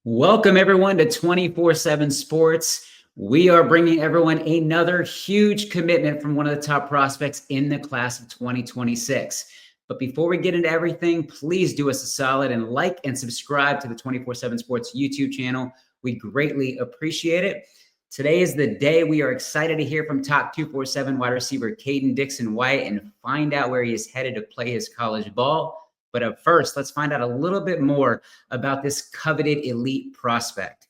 Welcome everyone to 24/7 Sports. We are bringing everyone another huge commitment from one of the top prospects in the class of 2026. But before we get into everything, please do us a solid and like and subscribe to the 24/7 Sports YouTube channel. We greatly appreciate it. Today is the day we are excited to hear from top 247 wide receiver Kayden Dixon-Wyatt and find out where he is headed to play his college ball. But up first, let's find out a little bit more about this coveted elite prospect.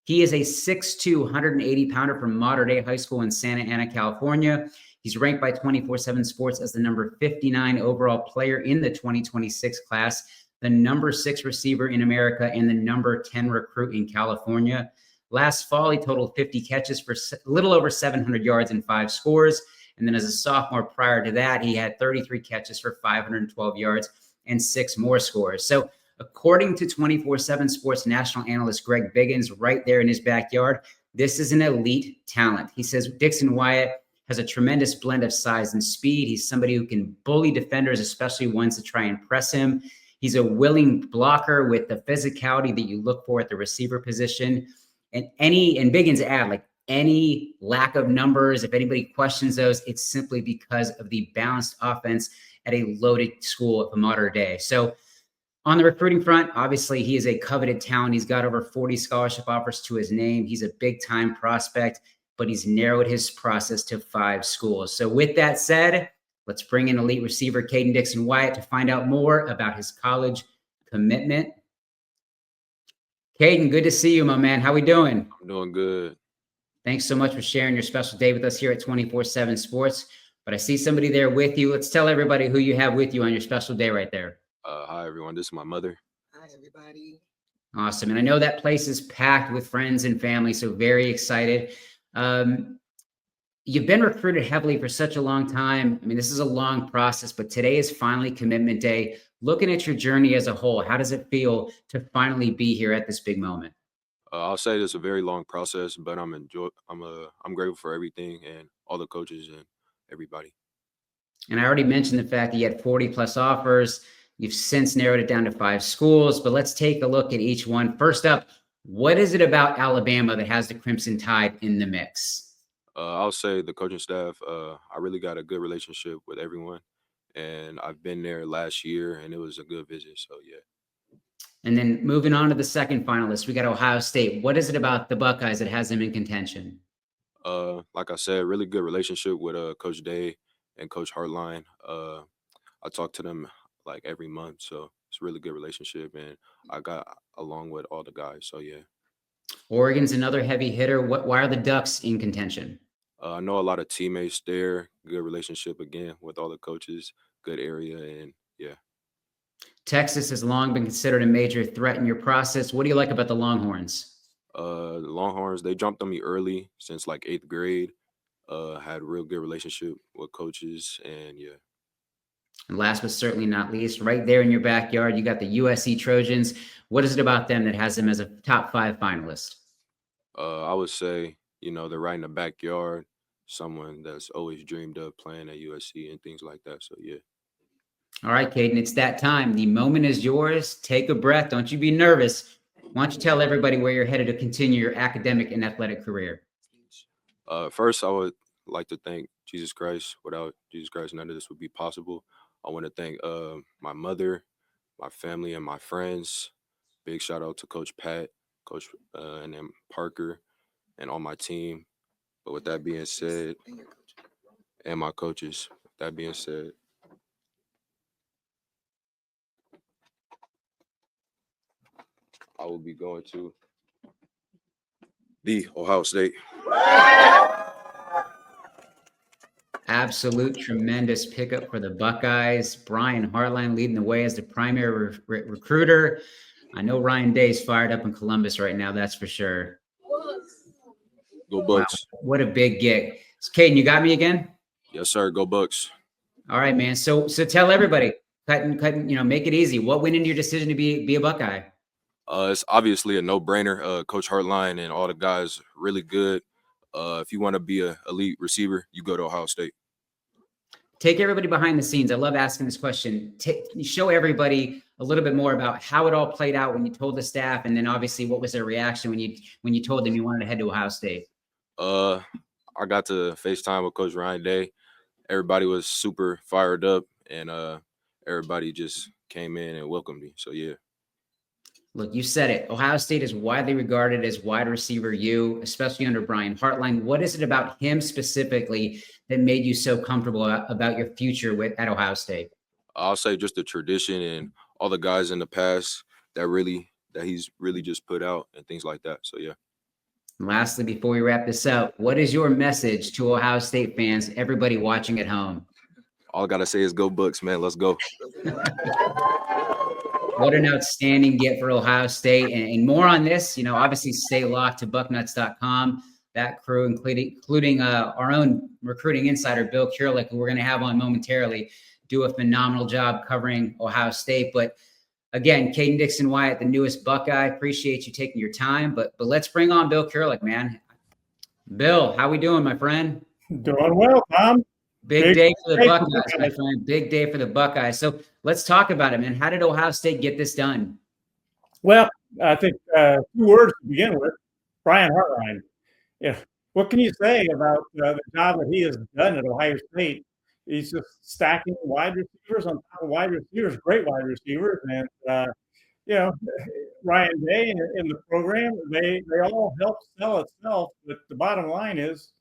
He is a 6'2", 180-pounder from Mater Dei High School in Santa Ana, California. He's ranked by 24/7 Sports as the number 59 overall player in the 2026 class, the number 6 receiver in America, and the number 10 recruit in California. Last fall, he totaled 50 catches for a little over 700 yards and 5 scores. And then as a sophomore prior to that, he had 33 catches for 512 yards and 6 more scores. So according to 24/7 Sports national analyst Greg Biggins, right there in his backyard, this is an elite talent. He says Dixon-Wyatt has a tremendous blend of size and speed. He's somebody who can bully defenders, especially ones that try and press him. He's a willing blocker with the physicality that you look for at the receiver position. And Biggins add, like, any lack of numbers, if anybody questions those, it's simply because of the balanced offense at a loaded school of Mater Dei. So on the recruiting front, obviously he is a coveted talent. He's got over 40 scholarship offers to his name. He's a big time prospect, but he's narrowed his process to 5 schools. So with that said, let's bring in elite receiver Kayden Dixon-Wyatt to find out more about his college commitment. Kayden, good to see you, my man. How we doing? I'm doing good. Thanks so much for sharing your special day with us here at 24/7 Sports. But I see somebody there with you. Let's tell everybody who you have with you on your special day right there. Hi, everyone. This is my mother. Hi, everybody. Awesome. And I know that place is packed with friends and family, so very excited. You've been recruited heavily for such a long time. I mean, this is a long process, but today is finally commitment day. Looking at your journey as a whole, how does it feel to finally be here at this big moment? I'll say it's a very long process, but I'm grateful for everything and all the coaches and everybody. And I already mentioned the fact that you had 40 plus offers. You've since narrowed it down to 5 schools, but let's take a look at each one. First up, what is it about Alabama that has the Crimson Tide in the mix? I'll say the coaching staff. I really got a good relationship with everyone, and I've been there last year, and it was a good visit. So yeah. And then moving on to the second finalist, we got Ohio State. What is it about the Buckeyes that has them in contention? Like I said, really good relationship with Coach Day and Coach Hartline. I talk to them like every month, so it's a really good relationship, and I got along with all the guys. So yeah. Oregon's another heavy hitter. Why are the Ducks in contention? I know a lot of teammates there. Good relationship again with all the coaches. Good area, and yeah. Texas has long been considered a major threat in your process. What do you like about the Longhorns? The Longhorns, they jumped on me early since like 8th grade. Had a real good relationship with coaches, and yeah. And last but certainly not least, right there in your backyard, you got the USC Trojans. What is it about them that has them as a top 5 finalist? I would say, they're right in the backyard. Someone that's always dreamed of playing at USC and things like that. So yeah. All right, Kayden, it's that time. The moment is yours. Take a breath. Don't you be nervous. Why don't you tell everybody where you're headed to continue your academic and athletic career? First, I would like to thank Jesus Christ. Without Jesus Christ, none of this would be possible. I want to thank my mother, my family, and my friends. Big shout out to Coach Pat, Coach and then Parker, and all my team. But with that being said, and my coaches, with that being said, I will be going to the Ohio State. Absolute tremendous pickup for the Buckeyes. Brian Hartline leading the way as the primary recruiter. I know Ryan Day's fired up in Columbus right now, that's for sure. Go Bucks. Wow, what a big gig. So, Kayden, you got me again? Yes, sir. Go Bucks. All right, man. So tell everybody, make it easy. What went into your decision to be a Buckeye? It's obviously a no-brainer. Coach Hartline and all the guys really good. If you want to be an elite receiver, you go to Ohio State. Take everybody behind the scenes. I love asking this question. Show everybody a little bit more about how it all played out when you told the staff, and then obviously what was their reaction when you told them you wanted to head to Ohio State? I got to FaceTime with Coach Ryan Day. Everybody was super fired up, and everybody just came in and welcomed me. So yeah. Look, you said it. Ohio State is widely regarded as wide receiver U, especially under Brian Hartline. What is it about him specifically that made you so comfortable about your future at Ohio State? I'll say just the tradition and all the guys in the past that he's really just put out and things like that. So yeah. And lastly, before we wrap this up, what is your message to Ohio State fans, everybody watching at home? All I gotta say is go Bucks, man. Let's go. What an outstanding get for Ohio State. And more on this, obviously stay locked to bucknuts.com. That crew, including our own recruiting insider, Bill Kurelic, who we're going to have on momentarily, do a phenomenal job covering Ohio State. But again, Kayden Dixon-Wyatt, the newest Buckeye, appreciate you taking your time. But let's bring on Bill Kurelic, man. Bill, how we doing, my friend? Doing well, Tom. Big day for the Buckeyes, my friend. Big day for the Buckeyes. So let's talk about it, man. How did Ohio State get this done? Well, I think 2 words to begin with. Brian Hartline. Yeah. What can you say about the job that he has done at Ohio State? He's just stacking wide receivers on top of wide receivers, great wide receivers. And, Ryan Day in the program, they all help sell itself. But the bottom line is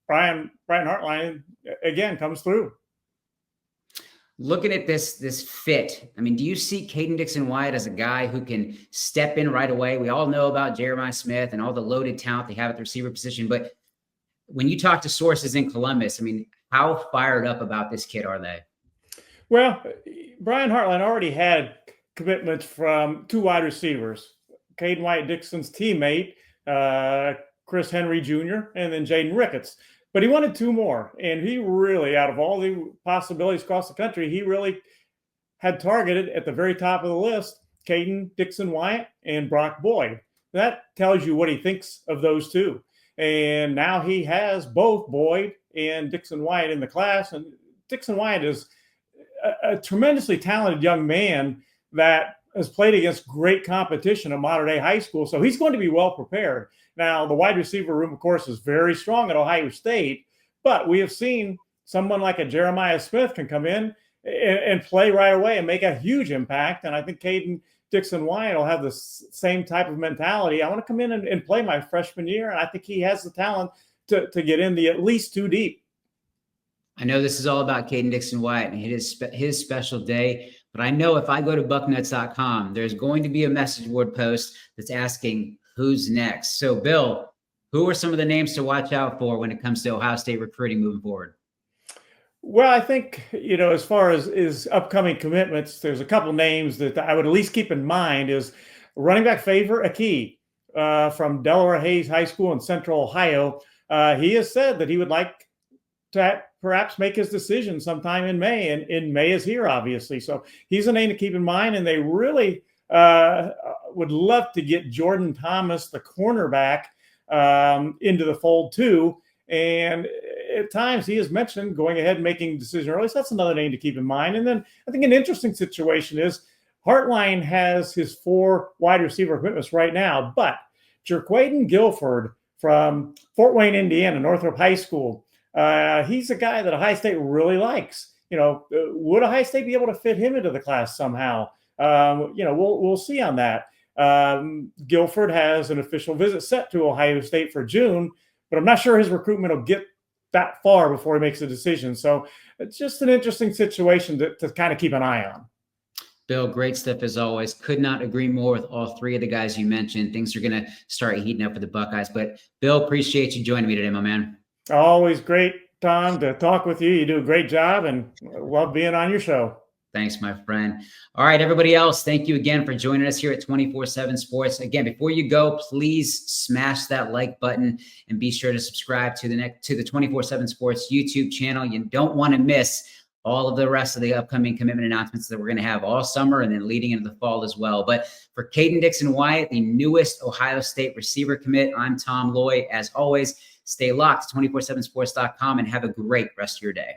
Brian Hartline, again, comes through. Looking at this fit, I mean, do you see Kayden Dixon-Wyatt as a guy who can step in right away? We all know about Jeremiah Smith and all the loaded talent they have at the receiver position. But when you talk to sources in Columbus, I mean, how fired up about this kid are they? Well, Brian Hartline already had commitments from 2 wide receivers, Kayden Wyatt-Dixon's teammate, Chris Henry Jr., and then Jaden Ricketts. But he wanted 2 more, and he really, out of all the possibilities across the country, he really had targeted at the very top of the list Kayden Dixon-Wyatt and Brock Boyd. That tells you what he thinks of those 2. And now he has both Boyd and Dixon-Wyatt in the class. And Dixon-Wyatt is a tremendously talented young man that has played against great competition at modern-day high school. So he's going to be well prepared. Now, the wide receiver room, of course, is very strong at Ohio State, but we have seen someone like a Jeremiah Smith can come in and play right away and make a huge impact. And I think Kayden Dixon-Wyatt will have the same type of mentality. I want to come in and play my freshman year, and I think he has the talent to get in the at least 2 deep. I know this is all about Kayden Dixon-Wyatt and his special day, but I know if I go to bucknuts.com, there's going to be a message board post that's asking who's next. So, Bill, who are some of the names to watch out for when it comes to Ohio State recruiting moving forward? Well, I think, as far as upcoming commitments, there's a couple names that I would at least keep in mind. Is running back Favor Aki from Delaware Hayes High School in Central Ohio. He has said that he would like to perhaps make his decision sometime in May, and May is here, obviously. So he's a name to keep in mind, and they really would love to get Jordan Thomas, the cornerback, into the fold too. And at times he has mentioned going ahead and making a decision early. So that's another name to keep in mind. And then I think an interesting situation is Hartline has his 4 wide receiver commitments right now, but Jerquaden Guilford from Fort Wayne, Indiana, Northrop High School, he's a guy that Ohio State really likes. Would Ohio State be able to fit him into the class somehow? We'll see on that. Guilford has an official visit set to Ohio State for June, but I'm not sure his recruitment will get that far before he makes a decision. So it's just an interesting situation to kind of keep an eye on. Bill, great stuff as always. Could not agree more with all 3 of the guys you mentioned. Things are going to start heating up for the Buckeyes. But Bill, appreciate you joining me today, my man. Always great, Tom, to talk with you. You do a great job, and love being on your show. Thanks, my friend. All right, everybody else, thank you again for joining us here at 24/7 Sports. Again, before you go, please smash that like button and be sure to subscribe to the 24/7 Sports YouTube channel. You don't want to miss all of the rest of the upcoming commitment announcements that we're going to have all summer and then leading into the fall as well. But for Kayden Dixon-Wyatt, the newest Ohio State receiver commit, I'm Tom Loy. As always, stay locked to 247sports.com and have a great rest of your day.